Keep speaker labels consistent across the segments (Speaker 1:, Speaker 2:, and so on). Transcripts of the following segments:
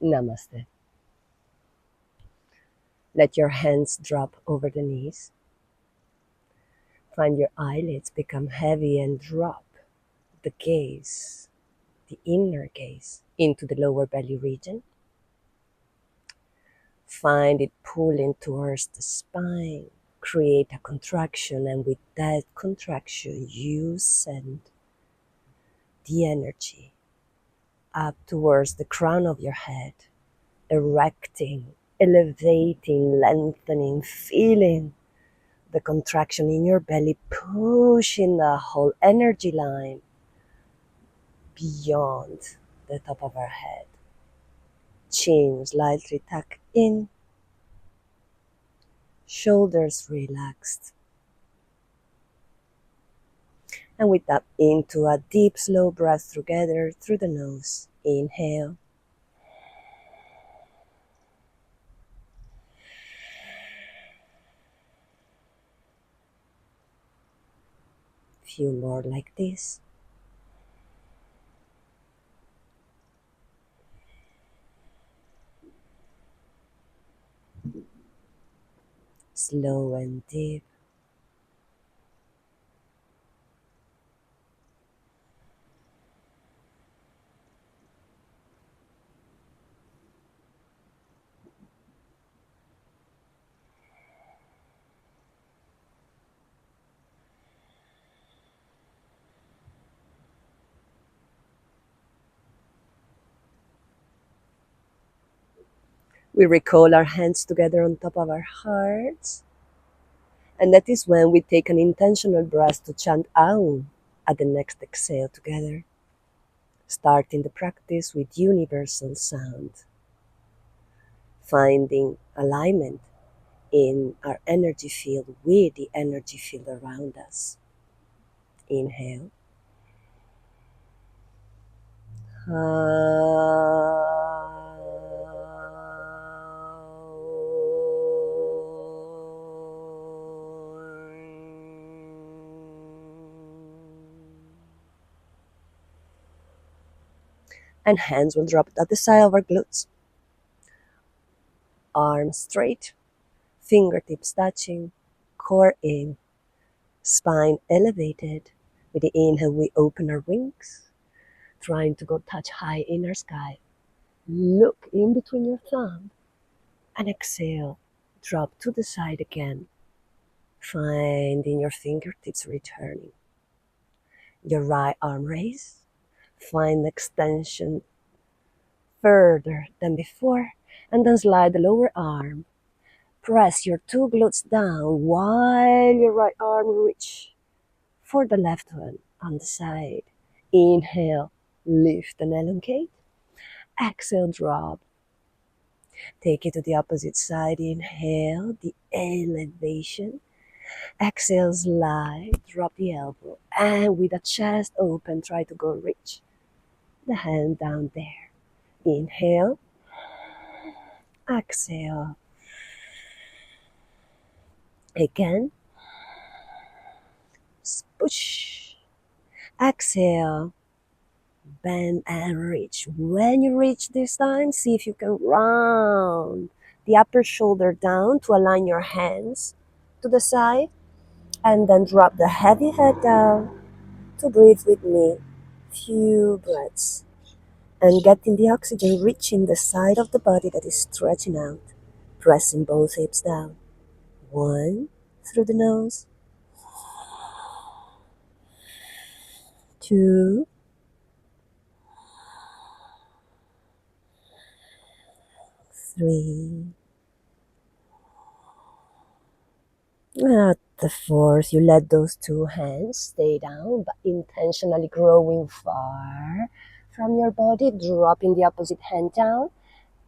Speaker 1: Namaste. Let your hands drop over the knees. Find your eyelids become heavy and drop the gaze, the inner gaze, into the lower belly region. Find it pulling towards the spine. Create a contraction, and with that contraction, you send the energy up towards the crown of your head, erecting, elevating, lengthening, feeling the contraction in your belly, pushing the whole energy line beyond the top of our head. Chin slightly tucked in, shoulders relaxed. And we tap into a deep, slow breath together through the nose. Inhale. Few more like this. Slow and deep. We recall our hands together on top of our hearts. And that is when we take an intentional breath to chant Aum at the next exhale together. Starting the practice with universal sound. Finding alignment in our energy field with the energy field around us. Inhale. And hands will drop at the side of our glutes. Arms straight, fingertips touching, core in, spine elevated. With the inhale, we open our wings, trying to go touch high in our sky. Look in between your thumb, and exhale, drop to the side again, finding your fingertips returning. Your right arm raised, find extension further than before, and then slide the lower arm. Press your two glutes down while your right arm reach for the left one on the side. Inhale, lift and elongate. Exhale, drop. Take it to the opposite side. Inhale, the elevation. Exhale, slide, drop the elbow. And with the chest open, try to go reach the hand down there. Inhale. Exhale. Again. Push. Exhale. Bend and reach. When you reach this time, see if you can round the upper shoulder down to align your hands to the side, and then drop the heavy head down to breathe with me. Few breaths. And getting the oxygen reaching the side of the body that is stretching out. Pressing both hips down. 1, through the nose. 2, 3. At the fourth, you let those two hands stay down, but intentionally growing far from your body, dropping the opposite hand down,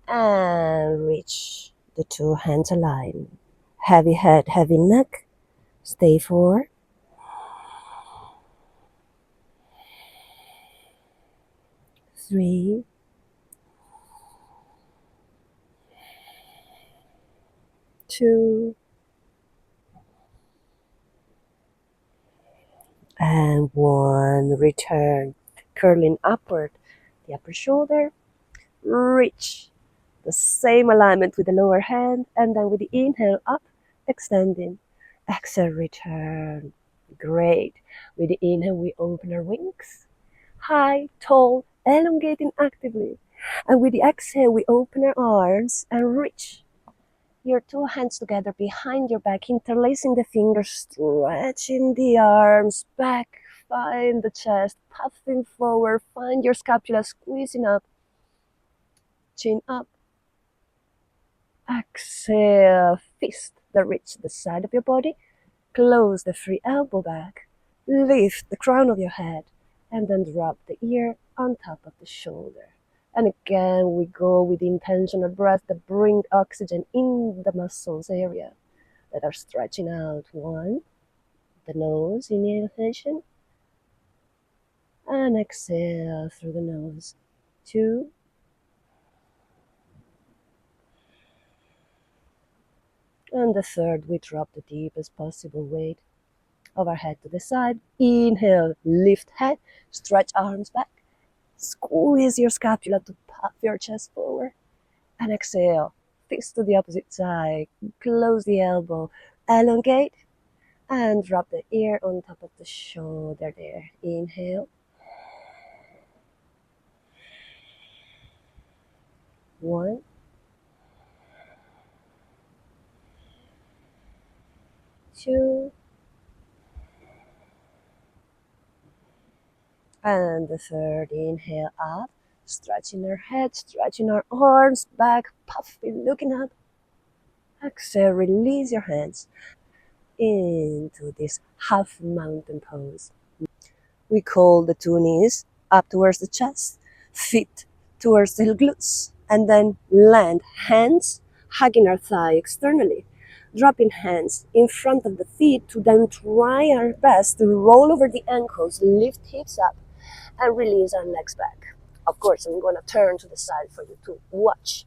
Speaker 1: and reach the two hands aligned. Heavy head, heavy neck. Stay 4. 3. 2. And 1. Return, curling upward, the upper shoulder. Reach The same alignment with the lower hand, and then with the inhale up, extending. Exhale, return. Great. With the inhale, we open our wings. High, tall, elongating actively. And with the exhale, we open our arms and reach your two hands together behind your back, interlacing the fingers, stretching the arms back. Find the chest, puffing forward. Find your scapula squeezing up. Chin up. Exhale, fist that reach the side of your body. Close the free elbow back. Lift the crown of your head. And then drop the ear on top of the shoulder. And again, we go with the intentional breath that bring oxygen in the muscles area that are stretching out. One, the nose, inhalation. And exhale through the nose. Two. And the third, we drop the deepest possible weight of our head to the side. Inhale, lift head, stretch arms back. Squeeze your scapula to puff your chest forward. And exhale, fist to the opposite side. Close the elbow, elongate, and drop the ear on top of the shoulder there. Inhale. One. Two. And the third, inhale up, stretching our head, stretching our arms back, puffing, looking up. Exhale, release your hands into this half mountain pose. We call the two knees up towards the chest, feet towards the glutes, and then land hands hugging our thigh externally. Dropping hands in front of the feet to then try our best to roll over the ankles, lift hips up, and release our legs back. Of course, I'm going to turn to the side for you to watch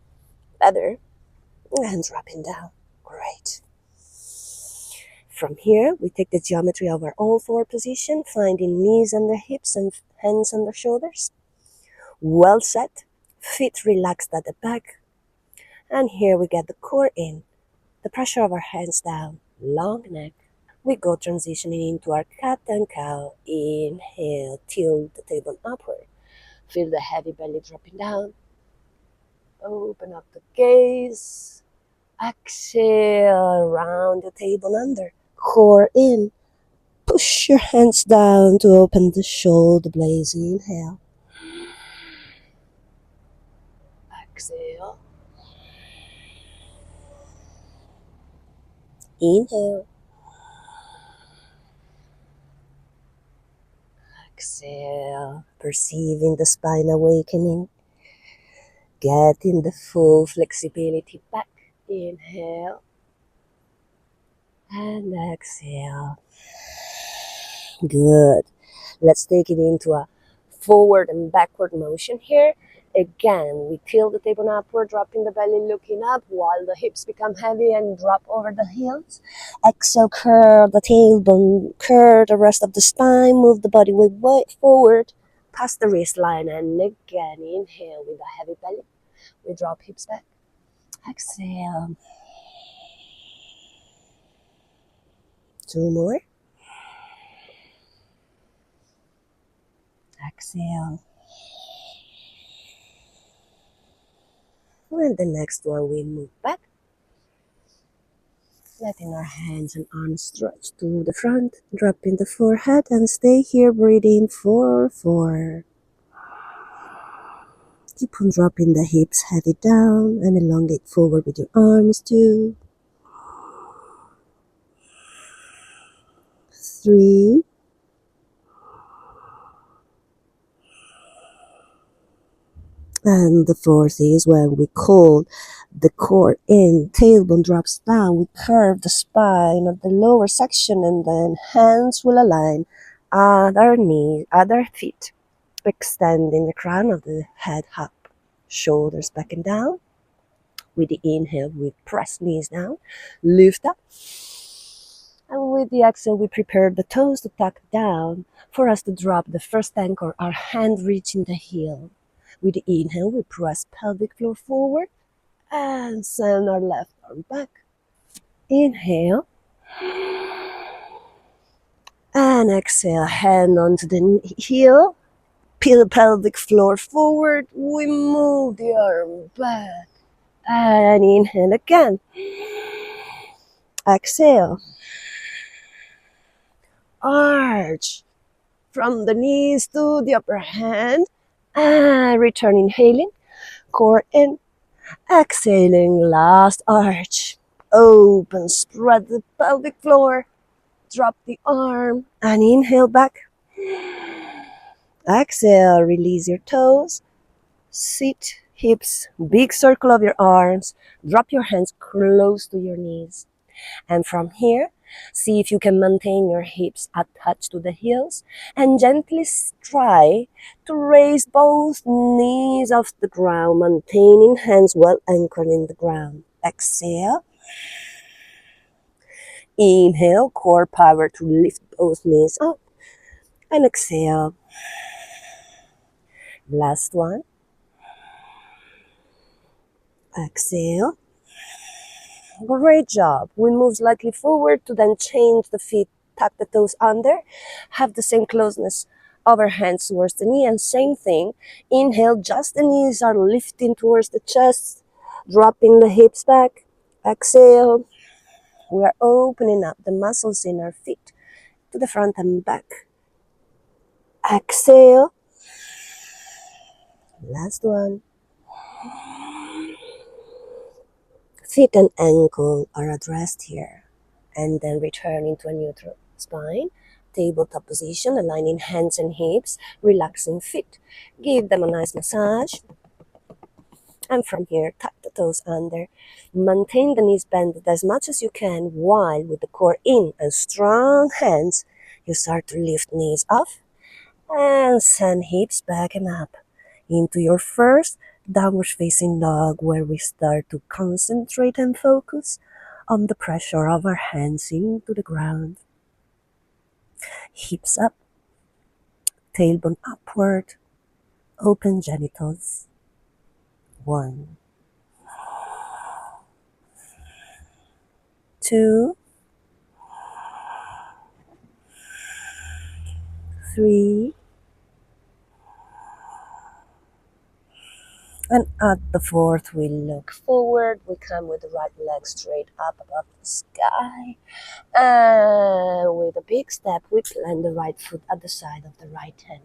Speaker 1: better. And dropping down. Great. From here, we take the geometry of our all four position, finding knees under hips and hands under shoulders. Well set, feet relaxed at the back. And here we get the core in, the pressure of our hands down, long neck. We go transitioning into our cat and cow. Inhale, tilt the tailbone upward. Feel the heavy belly dropping down. Open up the gaze. Exhale, round the tailbone under. Core in. Push your hands down to open the shoulder blades. Inhale. Exhale. Inhale. Exhale. Perceiving the spine awakening. Getting the full flexibility back. Inhale. And exhale. Good. Let's take it into a forward and backward motion here. Again, we tilt the tailbone upward, dropping the belly, looking up while the hips become heavy and drop over the heels. Exhale, curl the tailbone, curl the rest of the spine, move the body weight forward, past the wrist line, and again, inhale with a heavy belly. We drop hips back. Exhale. Two more. Exhale. And the next one, we move back. Letting our hands and arms stretch to the front, dropping the forehead, and stay here breathing for 4. Keep on dropping the hips heavy down and elongate forward with your arms. 2, 3, and the fourth is when we call the core in, tailbone drops down, we curve the spine of the lower section, and then hands will align other knee, other feet, extending the crown of the head up, shoulders back and down. With the inhale, we press knees down, lift up. And with the exhale, we prepare the toes to tuck down for us to drop the first anchor, our hand reaching the heel. With the inhale, we press pelvic floor forward. And send our left arm back. Inhale. And exhale, hand onto the heel. Peel pelvic floor forward. We move the arm back. And inhale again. Exhale. Arch from the knees to the upper hand. And return inhaling. Core in. Exhaling, last arch. Open, spread the pelvic floor. Drop the arm. And inhale back. Exhale, release your toes. Sit, hips, big circle of your arms. Drop your hands close to your knees. And from here, see if you can maintain your hips attached to the heels and gently try to raise both knees off the ground, maintaining hands well anchored in the ground. Exhale. Inhale, core power to lift both knees up. And exhale. Last one. Exhale. Great job. We move slightly forward to then change the feet, tuck the toes under, have the same closeness of our hands towards the knee, and same thing. Inhale, just the knees are lifting towards the chest, dropping the hips back. Exhale. We are opening up the muscles in our feet to the front and back. Exhale. Last one. Feet and ankle are addressed here. And then return into a neutral spine. Tabletop position, aligning hands and hips, relaxing feet. Give them a nice massage. And from here, tuck the toes under. Maintain the knees bent as much as you can while with the core in and strong hands, you start to lift knees off and send hips back and up into your first downward facing dog, where we start to concentrate and focus on the pressure of our hands into the ground. Hips up, tailbone upward, open genitals. 1, 2, 3, and at the 4th we look forward. We come with the right leg straight up above the sky. And with a big step, we plant the right foot at the side of the right hand.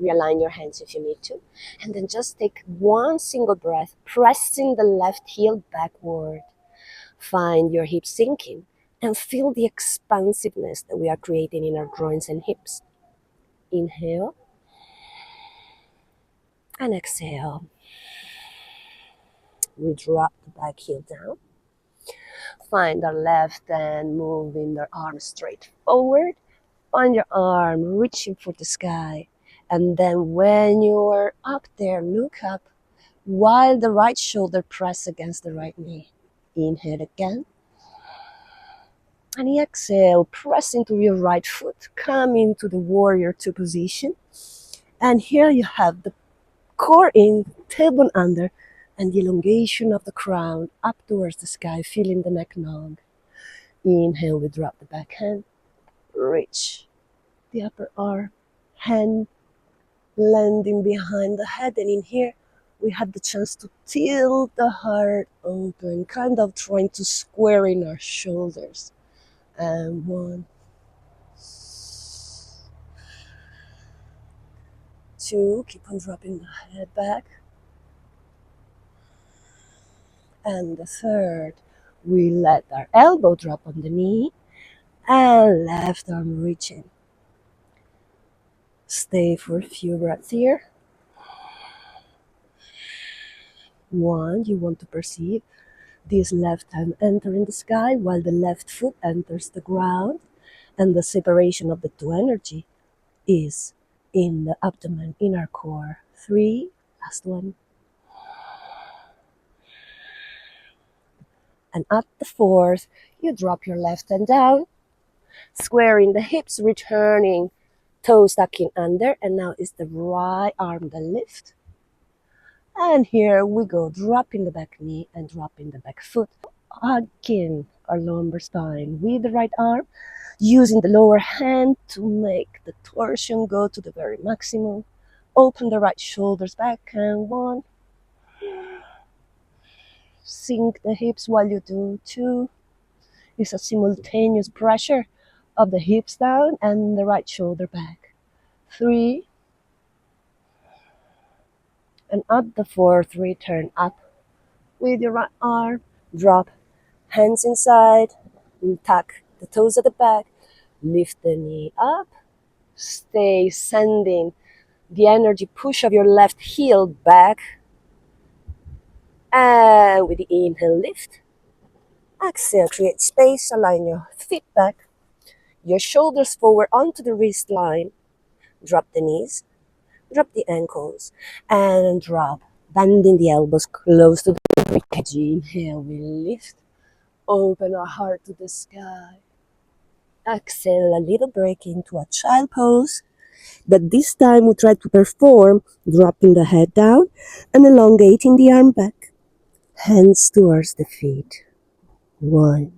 Speaker 1: Realign your hands if you need to. And then just take one single breath, pressing the left heel backward. Find your hips sinking and feel the expansiveness that we are creating in our groins and hips. Inhale and exhale. We drop the back heel down. Find our left hand moving the arm straight forward. Find your arm reaching for the sky. And then when you are up there, look up while the right shoulder presses against the right knee. Inhale again. And exhale, press into your right foot. Come into the warrior 2 position. And here you have the core in, tailbone under, and the elongation of the crown up towards the sky, feeling the neck nog. Inhale, we drop the back hand. Reach the upper arm. Hand landing behind the head. And in here, we had the chance to tilt the heart open, kind of trying to square in our shoulders. And 1, 2, keep on dropping the head back. And the 3rd, we let our elbow drop on the knee and left arm reaching. Stay for a few breaths here. 1, you want to perceive this left hand entering the sky while the left foot enters the ground, and the separation of the 2 energy is in the abdomen, in our core. 3, last one. And at the 4th, you drop your left hand down, squaring the hips, returning, toes tucking under, and now is the right arm the lift. And here we go, dropping the back knee and dropping the back foot. Hugging our lumbar spine with the right arm, using the lower hand to make the torsion go to the very maximum. Open the right shoulders back and one. Sink the hips while you do two. It's a simultaneous pressure of the hips down and the right shoulder back. Three. And at the fourth, return up with your right arm. Drop, hands inside, and tuck the toes at the back. Lift the knee up. Stay sending the energy push of your left heel back. And with the inhale, lift. Exhale, create space, align your feet back. Your shoulders forward onto the wrist line. Drop the knees, drop the ankles, and drop. Bending the elbows close to the ribcage. Inhale, we lift. Open our heart to the sky. Exhale, a little break into a child pose. But this time we try to perform dropping the head down and elongating the arm back. Hands towards the feet. 1,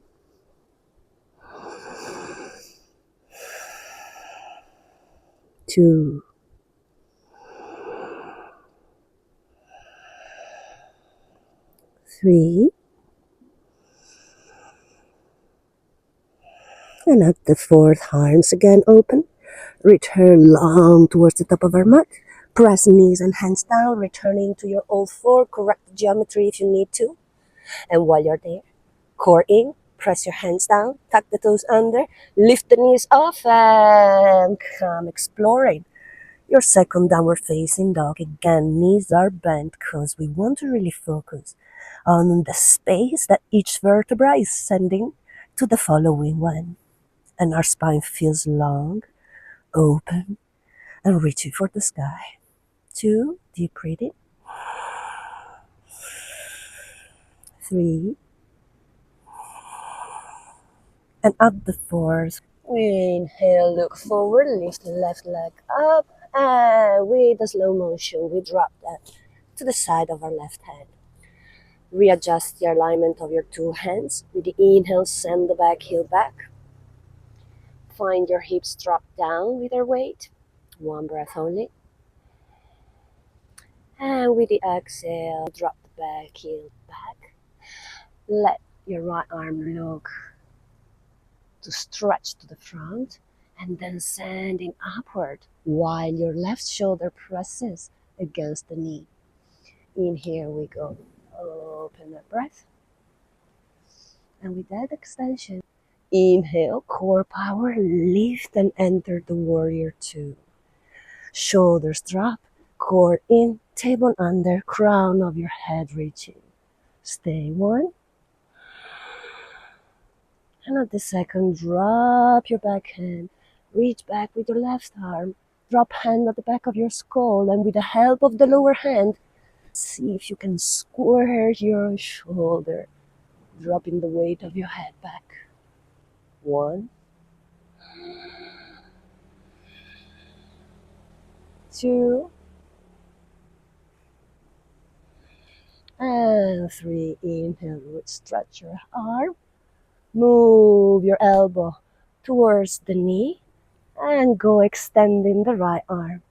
Speaker 1: 2, 3. And at the fourth, arms again open. Return long towards the top of our mat. Press knees and hands down, returning to your old four. Correct the geometry if you need to. And while you're there, core in, press your hands down, tuck the toes under, lift the knees off, and come exploring your second downward facing dog. Again, knees are bent because we want to really focus on the space that each vertebra is sending to the following one. And our spine feels long, open, and reaching for the sky. 2, deep breathing. 3, and at the fourth, we inhale, look forward, lift the left leg up, and with a slow motion, we drop that to the side of our left hand. Readjust the alignment of your two hands. With the inhale, send the back heel back. Find your hips drop down with their weight. One breath only. And with the exhale, drop the back heel back. Let your right arm look to stretch to the front and then sending upward while your left shoulder presses against the knee. In here we go. Open the breath. And with that extension, inhale, core power, lift and enter the warrior two. Shoulders drop, core in, tailbone under, crown of your head reaching. Stay 1. And at the second, drop your back hand. Reach back with your left arm. Drop hand at the back of your skull, and with the help of the lower hand, see if you can square your shoulder, dropping the weight of your head back. 1, 2, and 3. Inhale, stretch your arm. Move your elbow towards the knee and go extending the right arm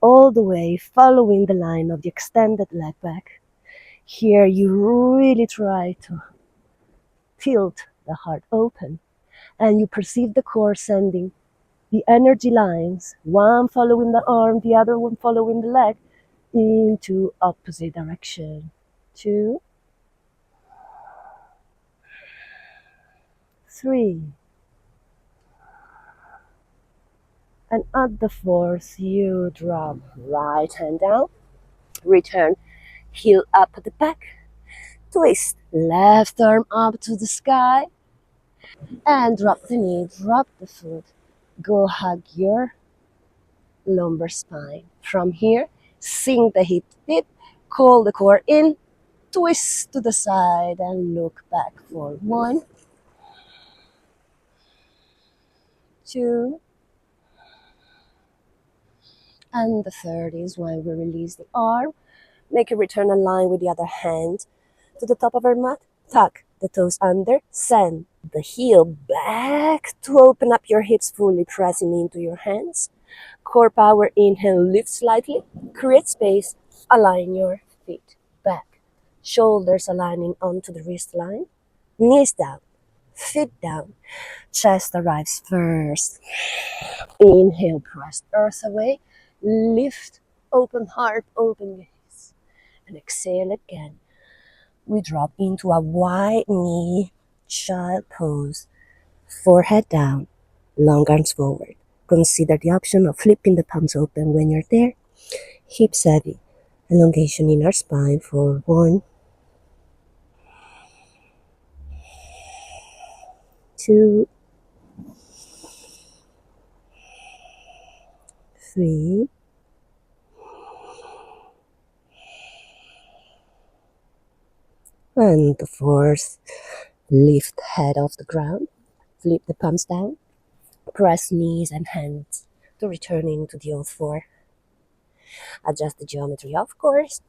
Speaker 1: all the way, following the line of the extended leg back. Here you really try to tilt the heart open and you perceive the core sending the energy lines, one following the arm, the other one following the leg, into opposite direction. 2, 3. And at the fourth, you drop right hand down, return, heel up at the back, twist, left arm up to the sky, and drop the knee, drop the foot. Go hug your lumbar spine. From here, sink the hip dip, call the core in, twist to the side, and look back for 1, 2, and the third is when we release the arm, Make a return align with the other hand to the top of our mat. Tuck the toes under. Send the heel back to open up your hips fully, pressing into your hands. Core power, inhale, lift slightly. Create space. Align your feet back. Shoulders aligning onto the wrist line. Knees down. Feet down. Chest arrives first. Inhale, press earth away. Lift, open heart, open gaze. And exhale again. We drop into a wide knee, child pose. Forehead down, long arms forward. Consider the option of flipping the palms open when you're there. Hips heavy. Elongation in our spine for 1, 2, 3, and the 4th. Lift head off the ground. Flip the palms down. Press knees and hands to returning to the old 4. Adjust the geometry, of course.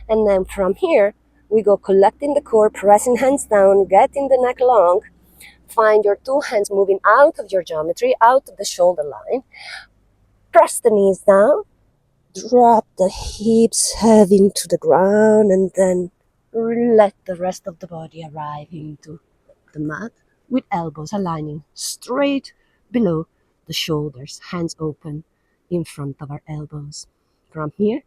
Speaker 1: And then from here, we go collecting the core, pressing hands down, getting the neck long. Find your 2 hands moving out of your geometry, out of the shoulder line. Press the knees down. Drop the hips head into the ground, and then let the rest of the body arrive into the mat with elbows aligning straight below the shoulders, hands open in front of our elbows. From here,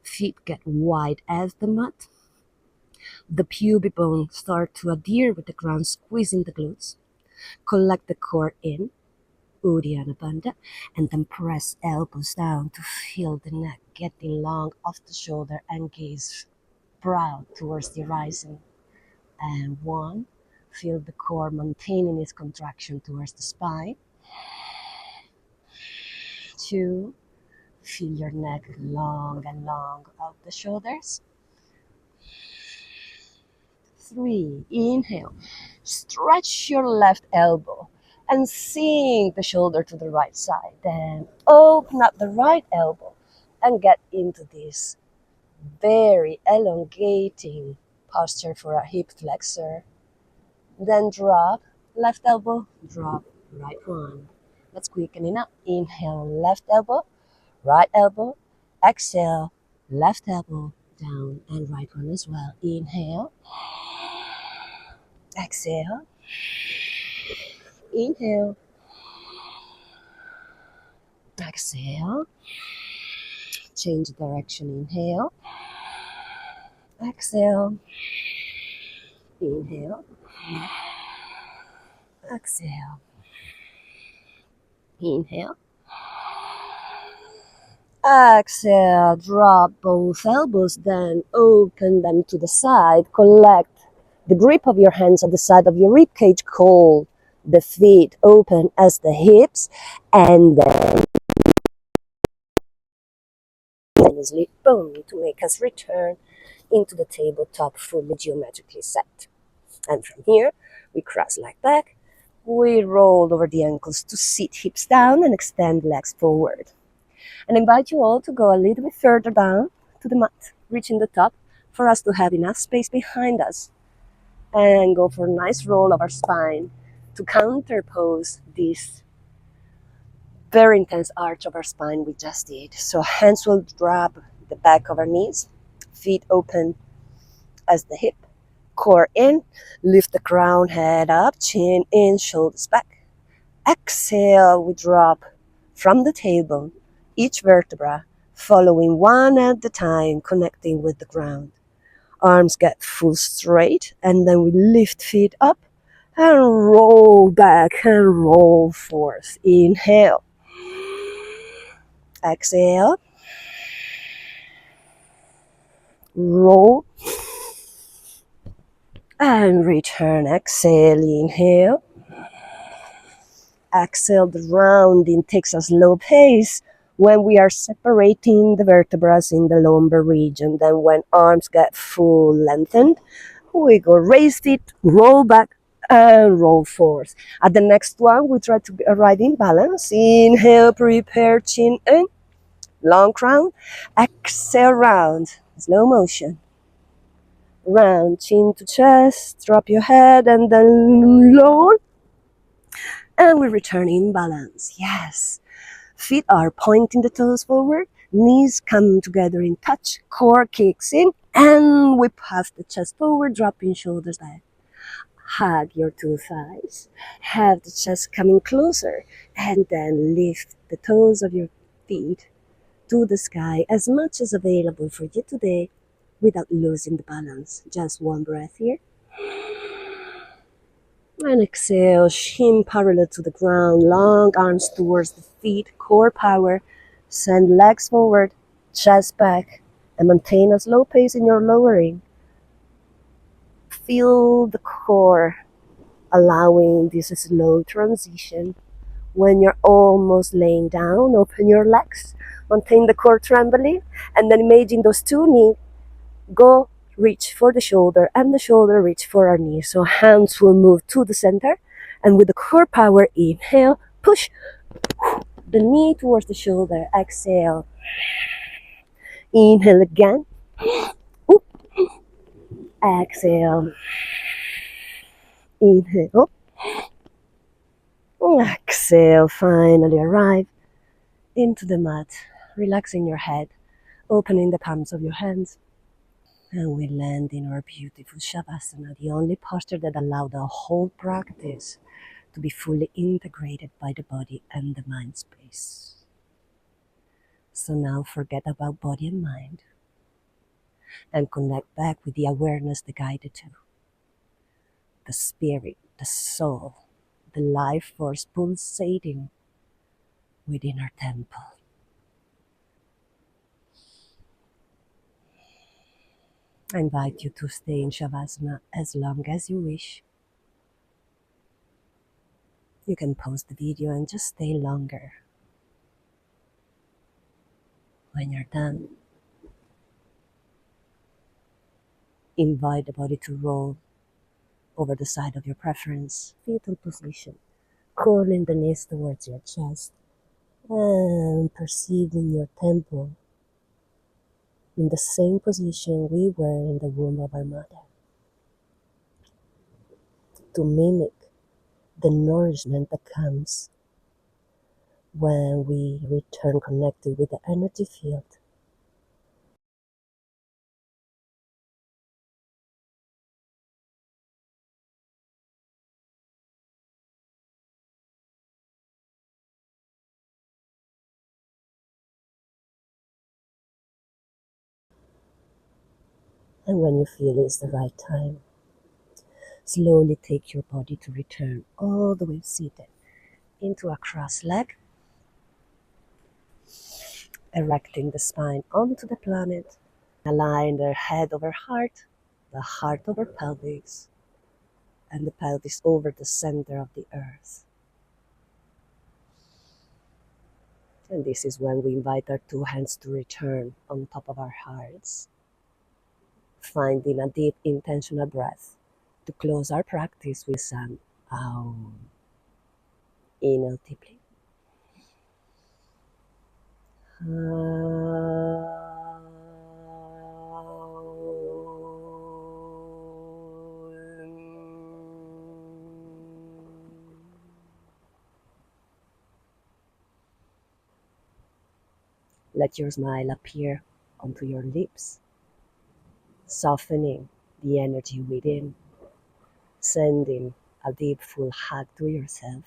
Speaker 1: feet get wide as the mat. The pubic bones start to adhere with the ground, squeezing the glutes. Collect the core in, Uddiyana Bandha, and then press elbows down to feel the neck getting long off the shoulder and gaze proud towards the horizon. And 1, feel the core maintaining its contraction towards the spine. 2, feel your neck long and long out the shoulders. 3, inhale, stretch your left elbow and sink the shoulder to the right side. Then open up the right elbow and get into this very elongating posture for a hip flexor. Then drop left elbow, drop right one. Let's quicken it up. Inhale, left elbow, right elbow. Exhale, left elbow, down, and right one as well. Inhale. Exhale. Inhale. Exhale. Change direction. Inhale. Exhale. Inhale. Exhale. Inhale. Exhale. Drop both elbows, then open them to the side. Collect the grip of your hands at the side of your rib cage. Hold the feet open as the hips, and then boom, to make us return into the tabletop fully geometrically set. And from here, we cross leg back. We roll over the ankles to sit hips down and extend legs forward. And invite you all to go a little bit further down to the mat, reaching the top for us to have enough space behind us. And go for a nice roll of our spine to counterpose this very intense arch of our spine we just did. So hands will grab the back of our knees, feet open as the hip, core in, lift the crown, head up, chin in, shoulders back. Exhale, we drop from the tailbone, each vertebra, following one at a time, connecting with the ground. Arms get full straight, and then we lift feet up and roll back and roll forth. Inhale. Exhale. Roll. And return. Exhale. Inhale. Exhale. The rounding takes a slow pace when we are separating the vertebrae in the lumbar region. Then when arms get full lengthened, we go raise feet, roll back, and roll forth. At the next one, we try to arrive in balance. Inhale, prepare, chin in, long crown. Exhale, round. Slow motion. Round, chin to chest, drop your head and then lower. And we return in balance. Yes. Feet are pointing the toes forward. Knees come together in touch. Core kicks in. And we puff the chest forward, dropping shoulders back. Hug your two thighs. Have the chest coming closer. And then lift the toes of your feet to the sky as much as available for you today without losing the balance. Just one breath here. And exhale, shin parallel to the ground, long arms towards the feet, core power. Send legs forward, chest back, and maintain a slow pace in your lowering. Feel the core allowing this slow transition. When you're almost laying down, open your legs, maintain the core trembling, and then imagine those two knees go reach for the shoulder and the shoulder reach for our knee. So hands will move to the center, and with the core power, inhale, push the knee towards the shoulder. Exhale. Inhale again. Oop. Exhale. Inhale. Exhale. Finally arrive into the mat, relaxing your head, opening the palms of your hands. And we land in our beautiful Shavasana, the only posture that allows the whole practice to be fully integrated by the body and the mind space. So now forget about body and mind and connect back with the awareness that guided to the spirit, the soul, the life force pulsating within our temple. I invite you to stay in Shavasana as long as you wish. You can pause the video and just stay longer. When you're done, invite the body to roll over the side of your preference, fetal position, curling the knees towards your chest, and perceiving your temple in the same position we were in the womb of our mother, to mimic the nourishment that comes when we return connected with the energy field. And when you feel it's the right time, slowly take your body to return all the way seated into a cross leg, erecting the spine onto the planet. Align the head over heart, the heart over pelvis, and the pelvis over the center of the earth. And this is when we invite our two hands to return on top of our hearts, finding a deep intentional breath to close our practice with some Aum. Inhale deeply. Let your smile appear onto your lips, softening the energy within, sending a deep full hug to yourself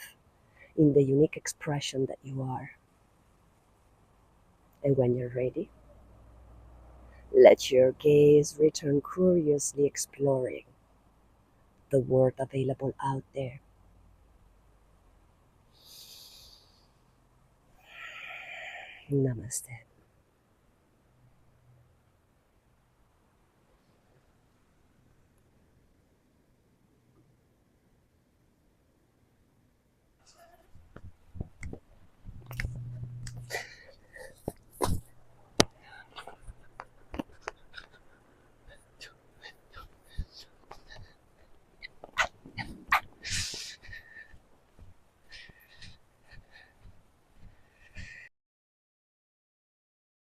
Speaker 1: in the unique expression that you are. And when you're ready, let your gaze return curiously exploring the world available out there. Namaste.